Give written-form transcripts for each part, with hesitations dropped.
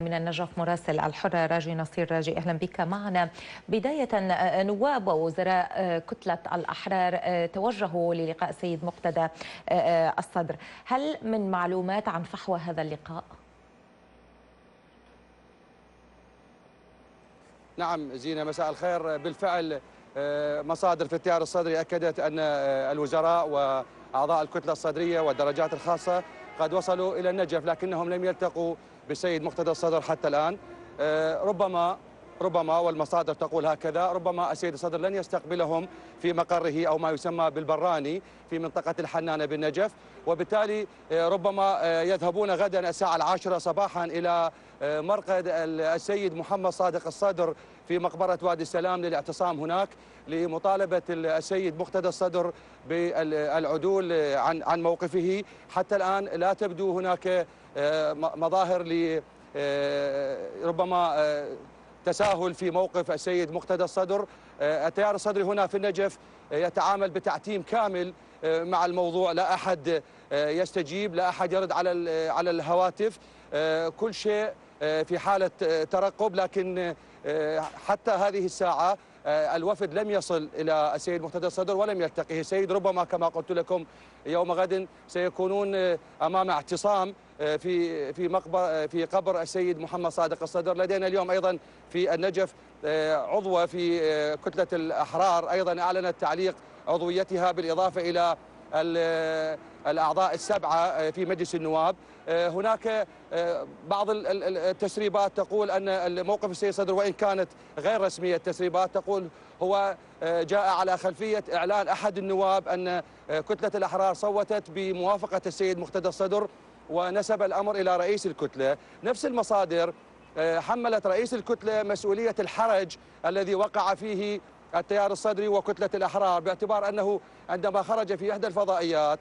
من النجف مراسل الحرة راجي نصير. راجي، أهلا بك معنا. بداية، نواب ووزراء كتلة الأحرار توجهوا للقاء السيد مقتدى الصدر، هل من معلومات عن فحوى هذا اللقاء؟ نعم زينة، مساء الخير. بالفعل مصادر في التيار الصدري أكدت أن الوزراء وأعضاء الكتلة الصدرية والدرجات الخاصة قد وصلوا إلى النجف، لكنهم لم يلتقوا بالسيد مقتدى الصدر حتى الآن. ربما والمصادر تقول هكذا، ربما السيد الصدر لن يستقبلهم في مقره أو ما يسمى بالبراني في منطقة الحنانة بالنجف، وبالتالي ربما يذهبون غدا الساعة 10 صباحا إلى مرقد السيد محمد صادق الصدر في مقبرة وادي السلام للاعتصام هناك لمطالبة السيد مقتدى الصدر بالعدول عن موقفه. حتى الآن لا تبدو هناك مظاهر ربما تساهل في موقف السيد مقتدى الصدر. التيار الصدري هنا في النجف يتعامل بتعتيم كامل مع الموضوع، لا أحد يستجيب، لا أحد يرد على الهواتف، كل شيء في حالة ترقب. لكن حتى هذه الساعة الوفد لم يصل إلى السيد مقتدى الصدر ولم يلتقيه السيد. ربما كما قلت لكم يوم غد سيكونون أمام اعتصام في قبر السيد محمد صادق الصدر. لدينا اليوم أيضا في النجف عضوة في كتلة الأحرار أيضا أعلنت تعليق عضويتها، بالإضافة إلى الأعضاء السبعة في مجلس النواب. هناك بعض التسريبات تقول أن موقف السيد الصدر، وإن كانت غير رسمية التسريبات، تقول هو جاء على خلفية إعلان أحد النواب أن كتلة الأحرار صوتت بموافقة السيد مقتدى الصدر ونسب الأمر إلى رئيس الكتلة. نفس المصادر حملت رئيس الكتلة مسؤولية الحرج الذي وقع فيه التيار الصدري وكتلة الأحرار، باعتبار أنه عندما خرج في إحدى الفضائيات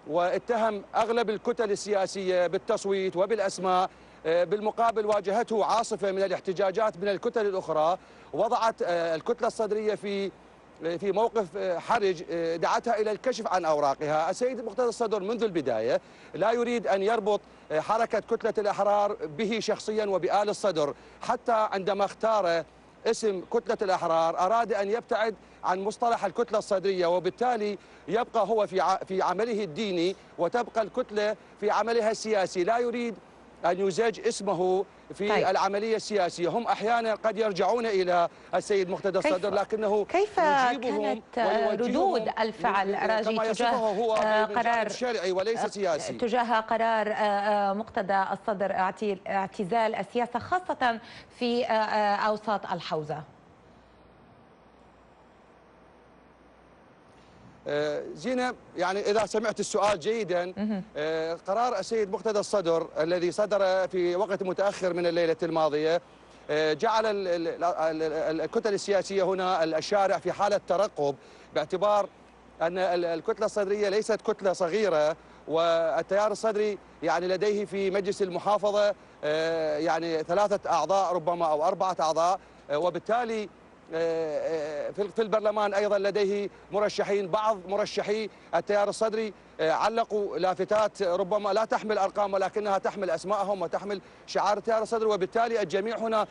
واتهم أغلب الكتل السياسية بالتصويت وبالأسماء، بالمقابل واجهته عاصفة من الاحتجاجات من الكتل الأخرى، وضعت الكتلة الصدرية في موقف حرج، دعتها إلى الكشف عن أوراقها. السيد مقتدى الصدر منذ البداية لا يريد أن يربط حركة كتلة الأحرار به شخصيا وبآل الصدر، حتى عندما اختار اسم كتلة الأحرار أراد أن يبتعد عن مصطلح الكتلة الصدرية، وبالتالي يبقى هو في عمله الديني وتبقى الكتلة في عملها السياسي. لا يريد أن يزج اسمه في العملية السياسية. هم أحيانا قد يرجعون إلى السيد مقتدى الصدر، لكنه كيف كانت ردود الفعل راجي تجاه قرار شرعي وليس سياسي، تجاه قرار مقتدى الصدر اعتزال السياسة خاصة في أوساط الحوزة؟ زينة، يعني إذا سمعت السؤال جيدا، قرار السيد مقتدى الصدر الذي صدر في وقت متأخر من الليلة الماضية جعل الكتل السياسية هنا الشارع في حالة ترقب، باعتبار أن الكتلة الصدرية ليست كتلة صغيرة، والتيار الصدري يعني لديه في مجلس المحافظة يعني 3 أعضاء ربما أو 4 أعضاء، وبالتالي في البرلمان أيضا لديه مرشحين. بعض مرشحي التيار الصدري علقوا لافتات ربما لا تحمل أرقام ولكنها تحمل أسماءهم وتحمل شعار التيار الصدري، وبالتالي الجميع هنا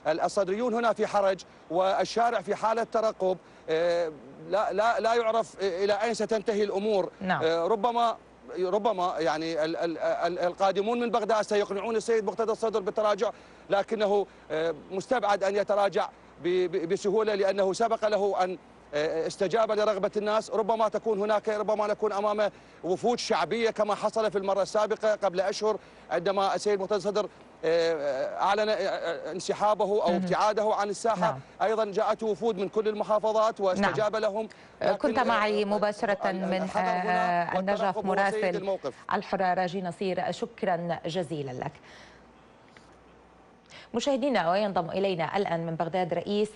الصدريون هنا في حرج والشارع في حالة ترقب. لا يعرف إلى أين ستنتهي الأمور. نعم. ربما يعني القادمون من بغداد سيقنعون السيد مقتدى الصدر بالتراجع، لكنه مستبعد أن يتراجع بسهولة، لأنه سبق له أن استجاب لرغبة الناس. ربما ربما نكون أمام وفود شعبية كما حصل في المرة السابقة قبل أشهر، عندما السيد مقتدى الصدر أعلن انسحابه أو ابتعاده عن الساحة. نعم. أيضا جاءته وفود من كل المحافظات واستجاب لهم. كنت معي مباشرة من النجف مراسل الحرة راجي نصير، شكرا جزيلا لك. مشاهدينا، وينضم إلينا الآن من بغداد رئيس